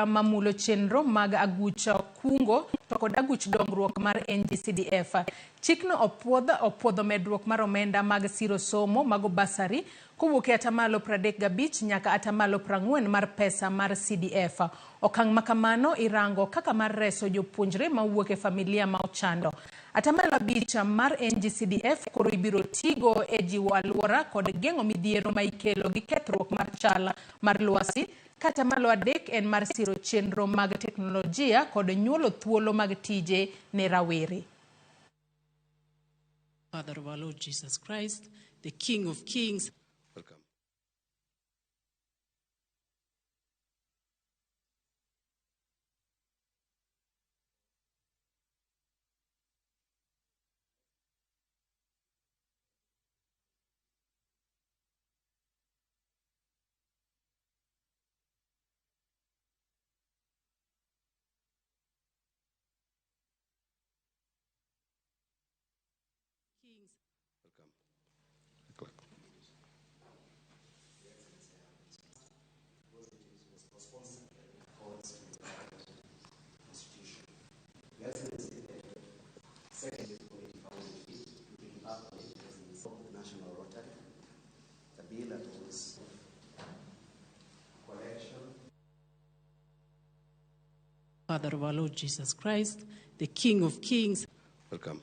mamulo chenro mag agucha kungo to kod aguch dongruok mar NG-CDF. Chikno opuodho medruok mar omenda mag siro somo mago basari kowuok e atamalo 35 nyaka atamalo 40 mar pesa mar CDF. Okang' makamano irango kaka mar reso jopuonjre mawuok e familia ma ochando. Atamalo 5 mar NG-CDF koro ibiro tigo e jiwo alwora kod geng'o midhiero ma ikelo gi kethruok mar chal mar lwasi. Kata malo 3 en mar siro chenro mag teknolojia kod nyuolo thuolo mag tije ne rawere. Father of our Lord Jesus Christ, the King of Kings. Welcome. Welcome. National Rotary, the bill that was collection. Father of our Lord Jesus Christ, the King of Kings. Welcome.